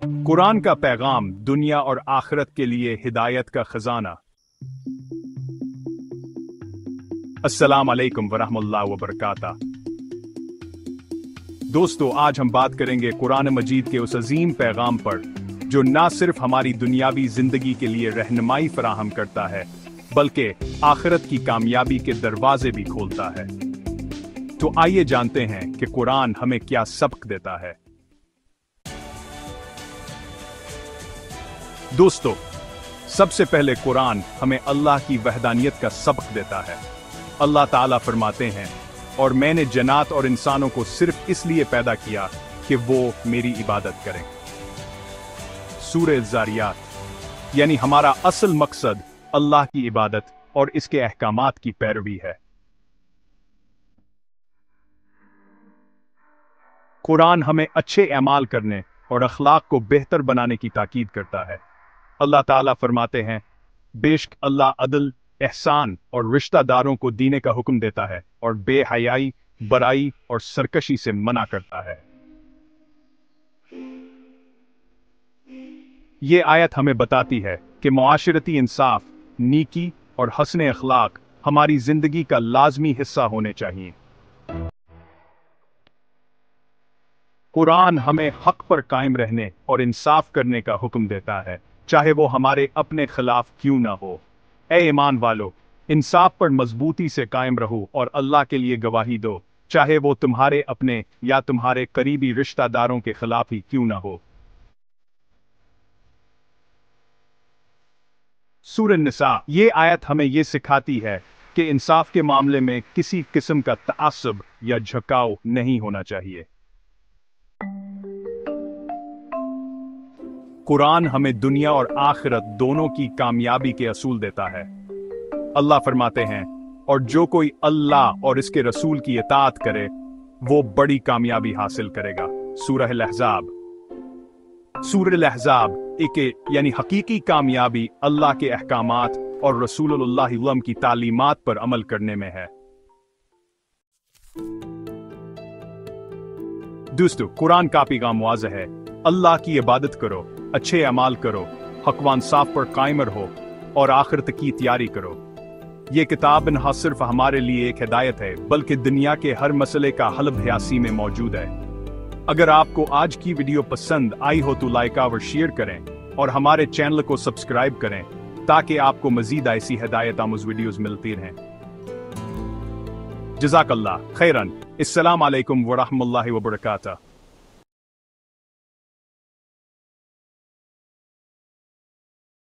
कुरान का पैगाम दुनिया और आखिरत के लिए हिदायत का खजाना। अस्सलाम वालेकुम वरहमतुल्लाहि वबरकातुहू। दोस्तों, आज हम बात करेंगे कुरान मजीद के उस अजीम पैगाम पर जो ना सिर्फ हमारी दुनियावी जिंदगी के लिए रहनुमाई फराहम करता है बल्कि आखिरत की कामयाबी के दरवाजे भी खोलता है। तो आइए जानते हैं कि कुरान हमें क्या सबक देता है। दोस्तों, सबसे पहले कुरान हमें अल्लाह की वहदानियत का सबक देता है। अल्लाह ताला फरमाते हैं, और मैंने जन्नात और इंसानों को सिर्फ इसलिए पैदा किया कि वो मेरी इबादत करें। सूरह ज़ारियात, यानी हमारा असल मकसद अल्लाह की इबादत और इसके अहकामात की पैरवी है। कुरान हमें अच्छे अमाल करने और अखलाक को बेहतर बनाने की ताकीद करता है। अल्लाह ताला फरमाते हैं, बेशक अल्लाह अदल, एहसान और रिश्तेदारों को दीने का हुक्म देता है और बेहयाई, बराई और सरकशी से मना करता है। ये आयत हमें बताती है कि मुआशरती इंसाफ, नीकी और हस्न अखलाक हमारी जिंदगी का लाजमी हिस्सा होने चाहिए। कुरान हमें हक पर कायम रहने और इंसाफ करने का हुक्म देता है, चाहे वो हमारे अपने खिलाफ क्यों ना हो। ए ईमान वालो, इंसाफ पर मजबूती से कायम रहो और अल्लाह के लिए गवाही दो, चाहे वो तुम्हारे अपने या तुम्हारे करीबी रिश्तेदारों के खिलाफ ही क्यों ना हो। सूरह निसा, ये आयत हमें ये सिखाती है कि इंसाफ के मामले में किसी किस्म का तआस्सुब या झुकाव नहीं होना चाहिए। कुरान हमें दुनिया और आखिरत दोनों की कामयाबी के असूल देता है। अल्लाह फरमाते हैं, और जो कोई अल्लाह और इसके रसूल की इताअत करे वो बड़ी कामयाबी हासिल करेगा। सूरह अल-अहज़ाब। सूरह अल-अहज़ाब यानी हकीकी कामयाबी अल्लाह के अहकामात और रसूलुल्लाह सल्लल्लाहु अलैहि वसल्लम की तालीमात पर अमल करने में है। दोस्तों, कुरान का पैगाम वाज़ेह है, अल्लाह की इबादत करो, अच्छे अमाल करो, हक़-व इंसाफ पर कायम रहो और आखिरत की तैयारी करो। ये किताब न सिर्फ हमारे लिए एक हिदायत है बल्कि दुनिया के हर मसले का हल भयासी में मौजूद है। अगर आपको आज की वीडियो पसंद आई हो तो लाइक और शेयर करें और हमारे चैनल को सब्सक्राइब करें ताकि आपको मजीद ऐसी हिदायत आमुज़ वीडियोस मिलती रहें। जज़ाकल्लाह खैरन। अस्सलाम वालेकुम वरहमतुल्लाहि वबरकातुहू।